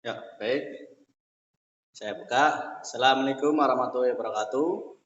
Ya, baik. Saya buka. Assalamualaikum warahmatullahi wabarakatuh.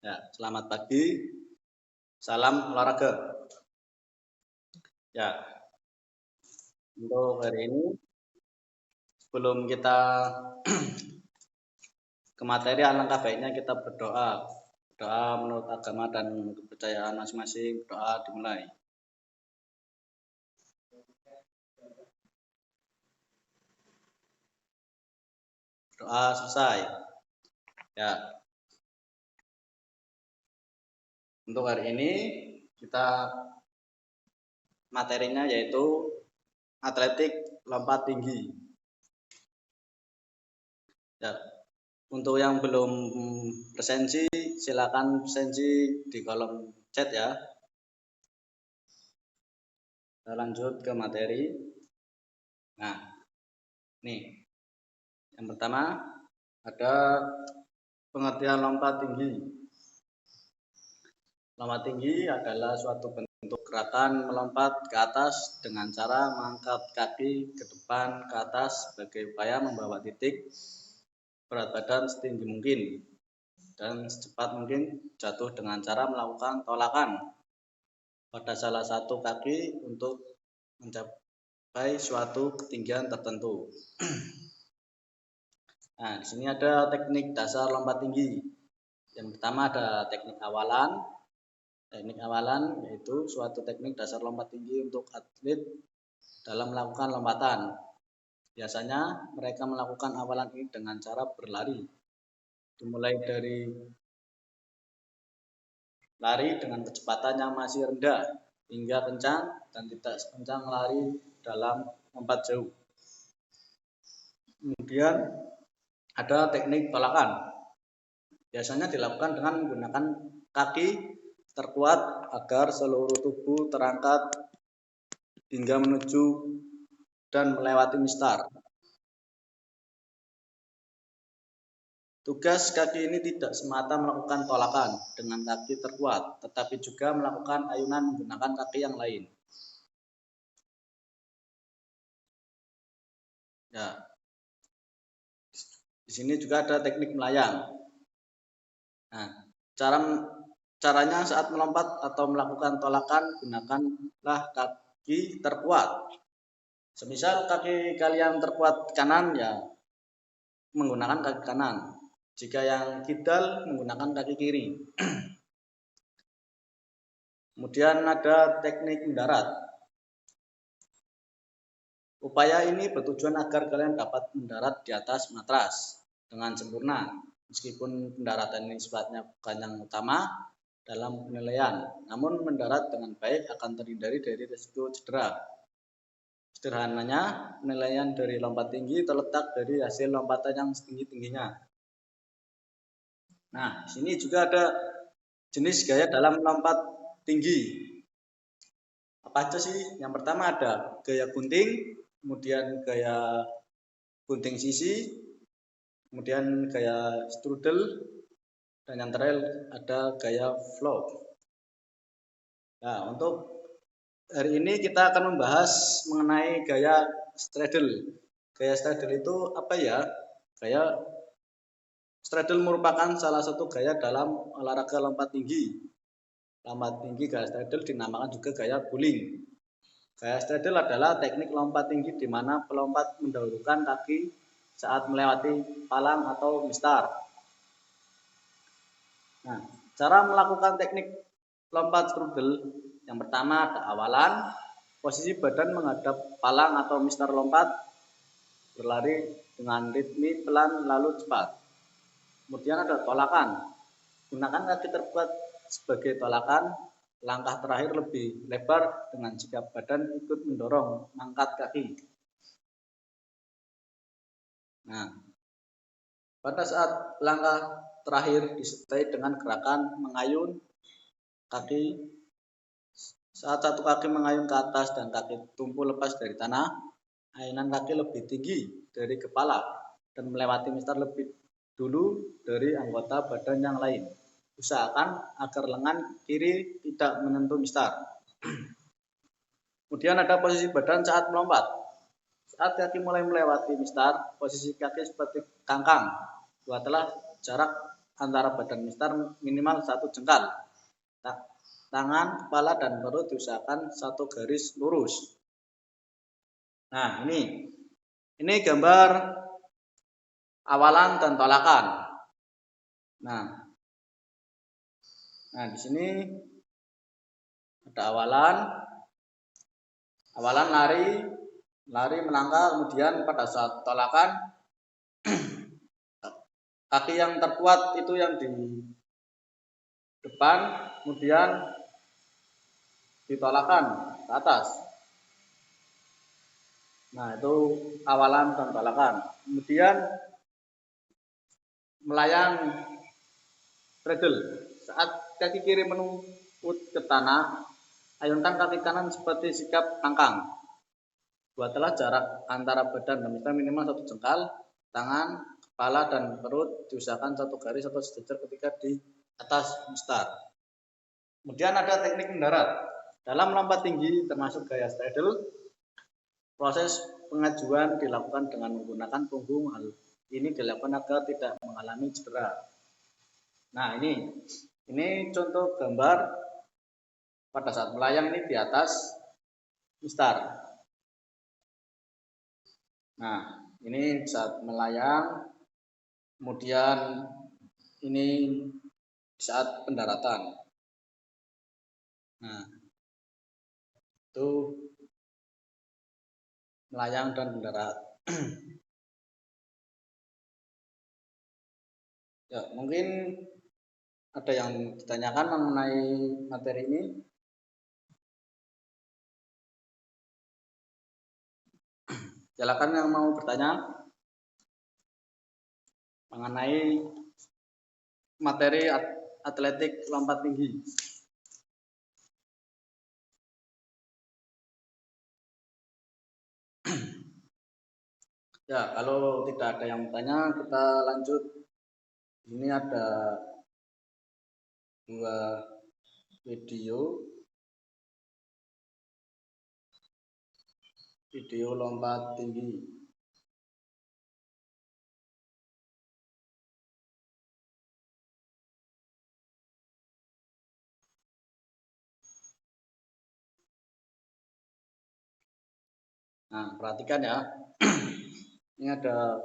Ya, selamat pagi. Salam olahraga. Ya, untuk hari ini sebelum kita ke materi, alangkah baiknya kita berdoa. Doa menurut agama dan kepercayaan masing-masing. Doa dimulai. Doa selesai. Ya, untuk hari ini kita materinya yaitu atletik lompat tinggi. Ya, untuk yang belum presensi, silakan presensi di kolom chat ya. Kita lanjut ke materi. Nah, nih yang pertama ada pengertian lompat tinggi. Lompat tinggi adalah suatu bentuk gerakan melompat ke atas dengan cara mengangkat kaki ke depan ke atas sebagai upaya membawa titik berat badan setinggi mungkin dan secepat mungkin jatuh dengan cara melakukan tolakan pada salah satu kaki untuk mencapai suatu ketinggian tertentu. Nah, di sini ada teknik dasar lompat tinggi. Yang pertama ada teknik awalan. Teknik awalan yaitu suatu teknik dasar lompat tinggi untuk atlet dalam melakukan lompatan. Biasanya mereka melakukan awalan ini dengan cara berlari. Dimulai dari lari dengan kecepatan yang masih rendah hingga kencang dan tidak sekencang lari dalam lompat jauh. Kemudian ada teknik tolakan. Biasanya dilakukan dengan menggunakan kaki terkuat agar seluruh tubuh terangkat hingga menuju dan melewati mistar. Tugas kaki ini tidak semata melakukan tolakan dengan kaki terkuat, tetapi juga melakukan ayunan menggunakan kaki yang lain. Ya. Di sini juga ada teknik melayang. Nah, caranya saat melompat atau melakukan tolakan, gunakanlah kaki terkuat. Semisal kaki kalian terkuat kanan, ya menggunakan kaki kanan. Jika yang kidal, menggunakan kaki kiri. Kemudian ada teknik mendarat. Upaya ini bertujuan agar kalian dapat mendarat di atas matras dengan sempurna. Meskipun pendaratan ini sifatnya bukan yang utama dalam penilaian, namun mendarat dengan baik akan terhindari dari risiko cedera. Sederhananya, penilaian dari lompat tinggi terletak dari hasil lompatan yang setinggi-tingginya. Nah, di sini juga ada jenis gaya dalam lompat tinggi. Apa aja sih? Yang pertama ada gaya gunting, kemudian gaya gunting sisi, kemudian gaya strudel, dan yang terakhir ada gaya flow. Nah, untuk hari ini kita akan membahas mengenai gaya straddle. Gaya straddle itu apa ya? Gaya straddle merupakan salah satu gaya dalam olahraga lompat tinggi. Lompat tinggi gaya straddle dinamakan juga gaya bowling. Gaya straddle adalah teknik lompat tinggi di mana pelompat mendahulukan kaki saat melewati palang atau mistar. Nah, cara melakukan teknik lompat strudel yang pertama ada awalan, posisi badan menghadap palang atau mistar lompat, berlari dengan ritme pelan lalu cepat. Kemudian ada tolakan, gunakan kaki terkuat sebagai tolakan. Langkah terakhir lebih lebar dengan jika badan ikut mendorong mengangkat kaki. Nah, pada saat langkah terakhir disertai dengan gerakan mengayun kaki. Saat satu kaki mengayun ke atas dan kaki tumpu lepas dari tanah, ayunan kaki lebih tinggi dari kepala dan melewati mistar lebih dulu dari anggota badan yang lain. usahakan agar lengan kiri tidak menyentuh mistar. Kemudian ada posisi badan saat melompat. Saat kaki mulai melewati mistar, posisi kaki seperti kangkang. Buatlah jarak antara badan mistar minimal 1 jengkal. Tangan, kepala, dan perut diusahakan satu garis lurus. Nah, ini gambar awalan dan tolakan. Nah, di sini ada awalan lari melangkah, kemudian pada saat tolakan kaki yang terkuat itu yang di depan, kemudian ditolakan ke atas. Nah, itu awalan dan tolakan. Kemudian melayang cradle. Saat kaki kiri menumpuk ke tanah, ayunkan kaki kanan seperti sikap kangkang. Buatlah jarak antara badan dan mistar minimal 1 jengkal. Tangan, kepala, dan perut diusahakan satu garis atau sejajar ketika di atas mistar. Kemudian ada teknik mendarat. Dalam melompat tinggi termasuk gaya straddle, proses pengajuan dilakukan dengan menggunakan punggung. Hal ini dilakukan agar tidak mengalami cedera. Nah, ini contoh gambar pada saat melayang ini di atas mistar. Nah, ini saat melayang, kemudian ini saat pendaratan. Nah, itu melayang dan mendarat. Ya, mungkin ada yang ditanyakan mengenai materi ini. Silakan yang mau bertanya mengenai materi atletik lompat tinggi. Ya, kalau tidak ada yang bertanya, kita lanjut. Ini ada 2 video lompat tinggi. Nah, perhatikan ya. Ini ada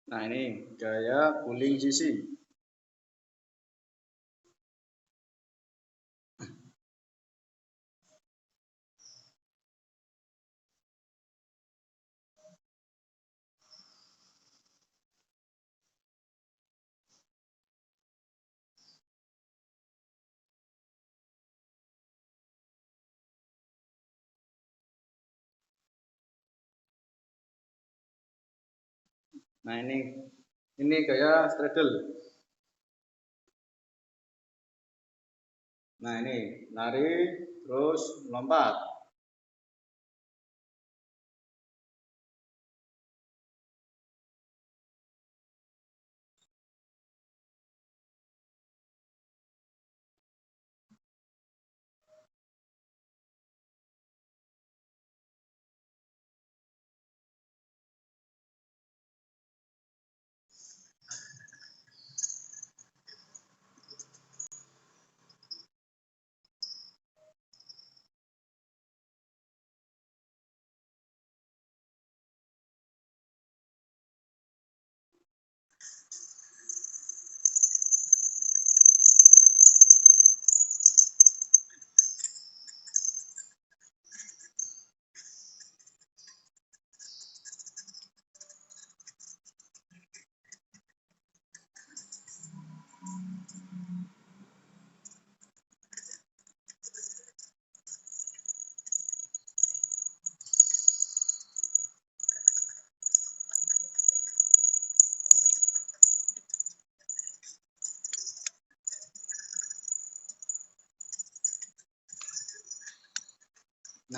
Nah, ini gaya guling sisi. Nah, ini gaya straddle. Nah, ini lari terus lompat.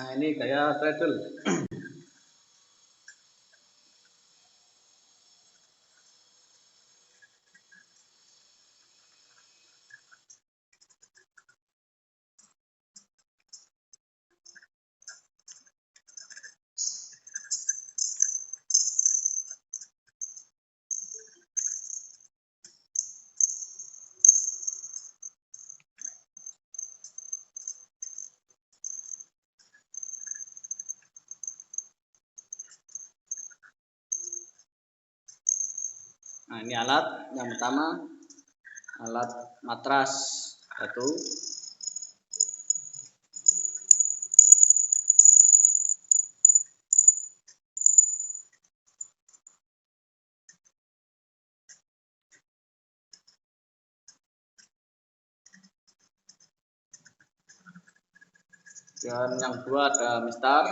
Nah ini gaya straddle. Nah ini alat yang pertama, alat matras batu. Dan yang kedua ada mistar.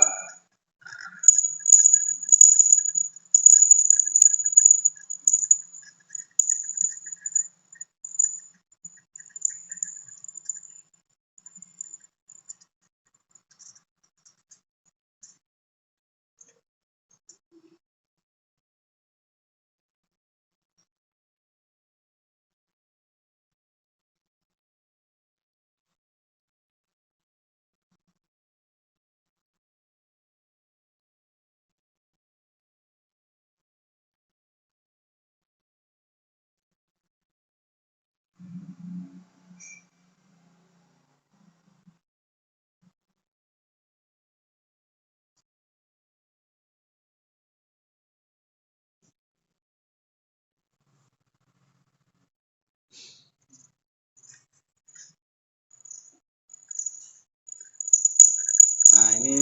Nah ini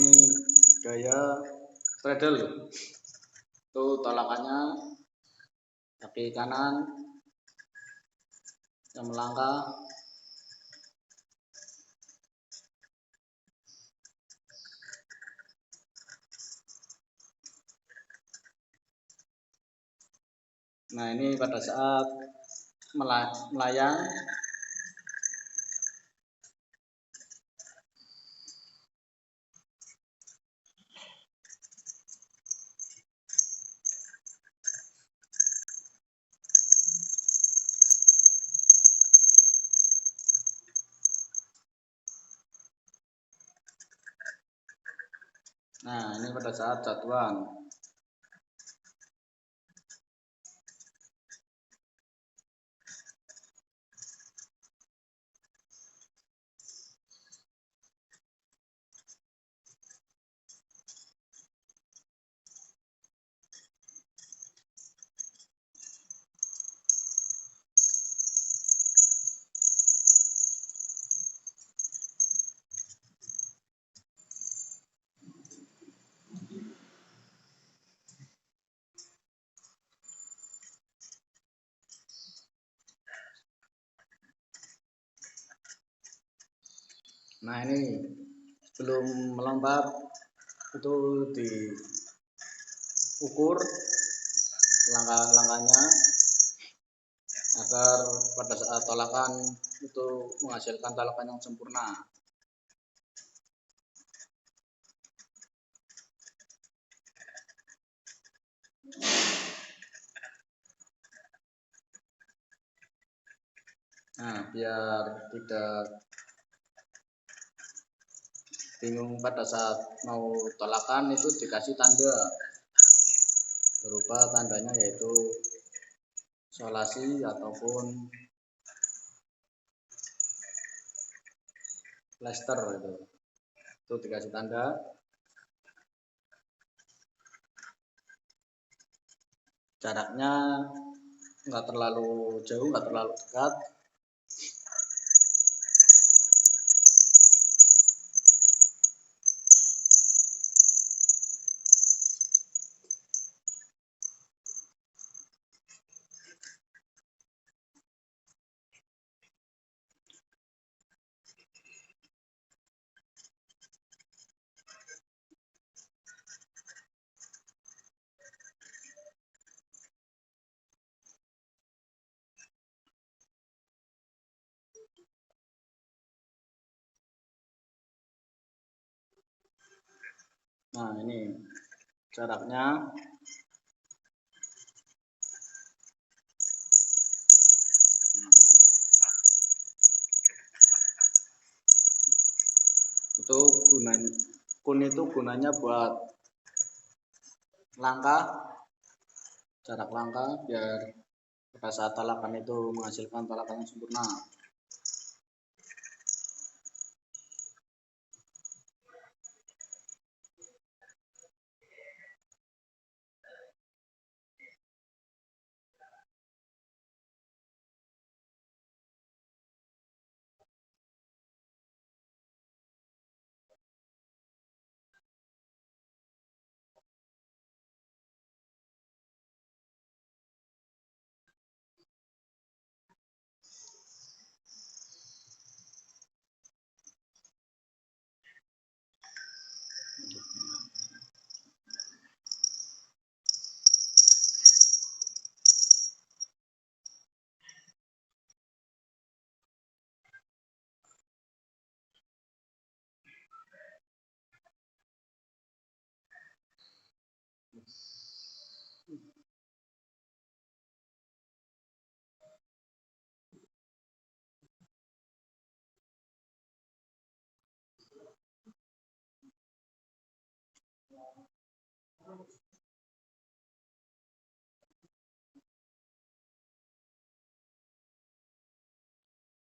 gaya straddle. Itu tolakannya kaki kanan yang melangkah. Nah ini pada saat melayang. Nah ini pada saat jatuhan. Nah ini sebelum melompat itu diukur langkah-langkahnya agar pada saat tolakan itu menghasilkan tolakan yang sempurna. Nah biar tidak bingung pada saat mau tolakan itu dikasih tanda, berupa tandanya yaitu solasi ataupun plaster itu dikasih tanda. Jaraknya nggak terlalu jauh, nggak terlalu dekat. Nah, ini jaraknya. Itu kun itu gunanya buat langkah, jarak langkah biar pada saat talakan itu menghasilkan talakan yang sempurna.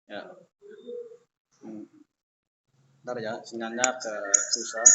Ya. Ntar ya, sinyalnya agak susah.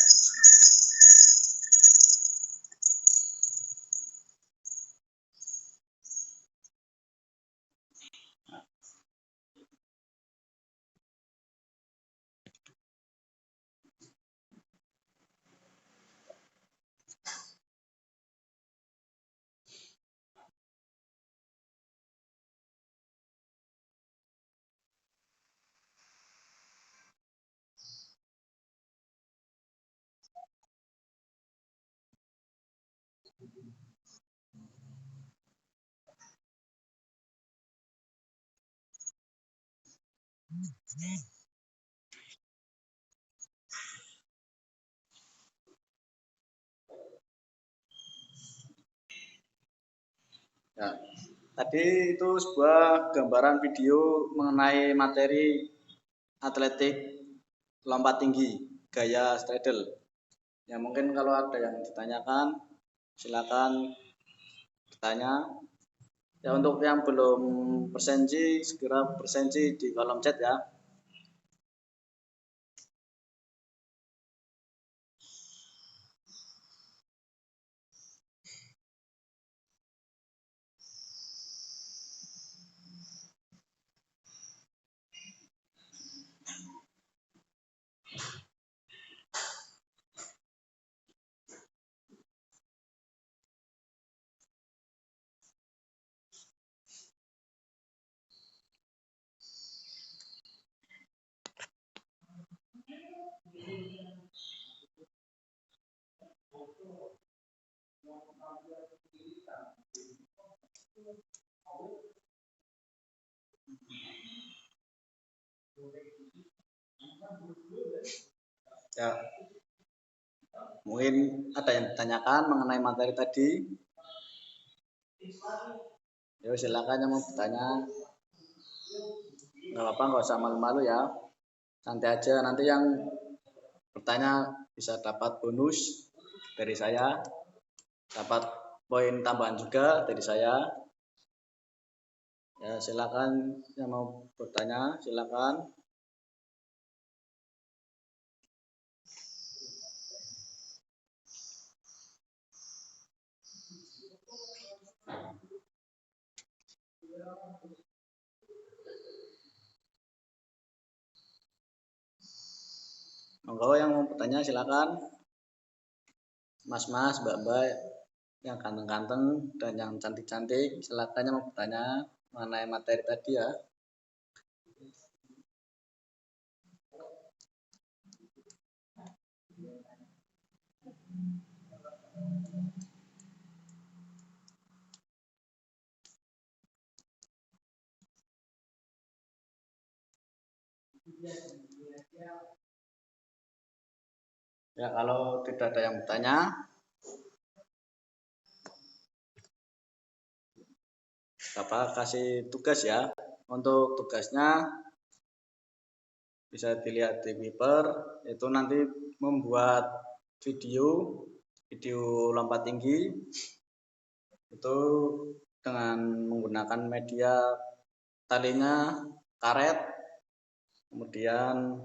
Ya. Tadi itu sebuah gambaran video mengenai materi atletik lompat tinggi gaya straddle. Ya mungkin kalau ada yang ditanyakan silakan bertanya. Ya untuk yang belum bersensi segera bersensi di kolom chat ya. Ya, mungkin ada yang ditanyakan mengenai materi tadi. Ya silakan yang mau bertanya. Nggak apa-apa, nggak usah malu-malu ya. Santai aja. Nanti yang bertanya bisa dapat bonus dari saya, dapat poin tambahan juga dari saya. Ya silakan yang mau bertanya, silakan. Monggo yang mau bertanya silakan. Mas-mas, mbak-mbak yang ganteng-ganteng dan yang cantik-cantik, silakan yang mau bertanya mengenai materi tadi ya. Ya, kalau tidak ada yang bertanya, Bapak kasih tugas ya. Untuk tugasnya bisa dilihat di Viper, itu nanti membuat video video lompat tinggi itu dengan menggunakan media talinya karet, kemudian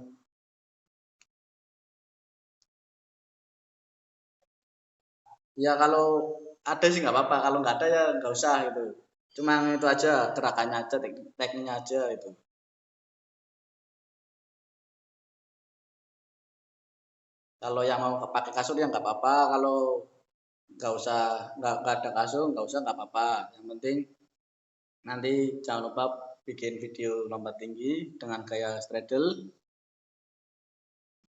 ya kalau ada sih nggak apa-apa, kalau nggak ada ya nggak usah gitu. Cuma itu aja gerakannya aja, tekniknya aja itu. Kalau yang mau pakai kasur ya nggak apa-apa, kalau nggak usah nggak ada kasur nggak usah nggak apa-apa. Yang penting nanti jangan lupa bikin video lompat tinggi dengan gaya straddle.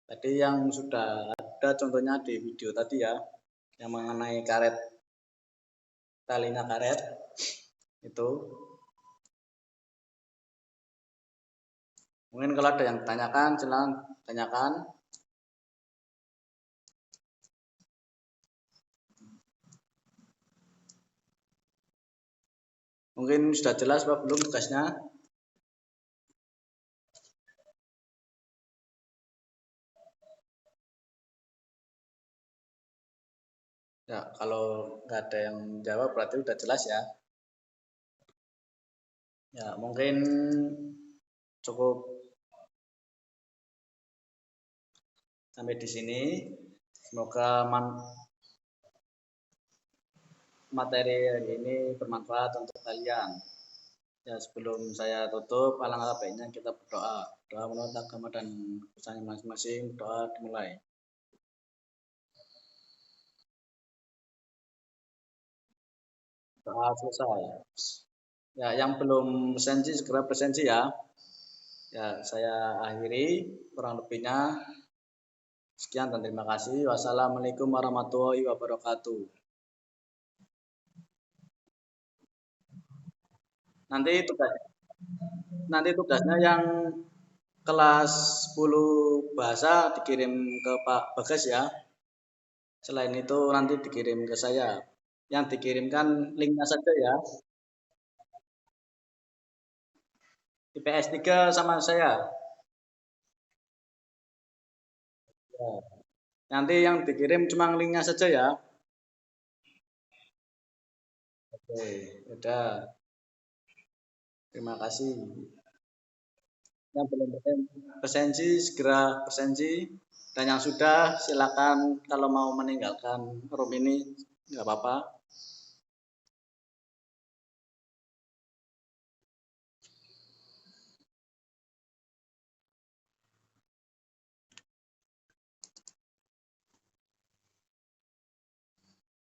Tadi yang sudah ada contohnya di video tadi ya, yang mengenai karet, talinya karet itu. Mungkin kalau ada yang tanyakan, silakan tanyakan. Mungkin sudah jelas Pak belum tugasnya? Ya, kalau nggak ada yang jawab berarti udah jelas ya. Ya, mungkin cukup sampai di sini. Semoga materi ini bermanfaat untuk kalian. Ya, sebelum saya tutup, alangkah baiknya kita berdoa. Doa menurut agama dan kepercayaan masing-masing, doa dimulai. Doa selesai. Ya, yang belum presensi segera presensi ya. Ya, saya akhiri kurang lebihnya. Sekian dan terima kasih. Wassalamualaikum warahmatullahi wabarakatuh. Nanti tugas nanti tugasnya yang kelas 10 bahasa dikirim ke Pak Bagas ya. Selain itu nanti dikirim ke saya. Yang dikirimkan linknya saja ya. IPS 3 sama saya. Ya. Nanti yang dikirim cuma linknya saja ya. Oke, udah. Terima kasih. Yang belum presensi segera presensi, dan yang sudah silakan kalau mau meninggalkan room ini nggak apa-apa.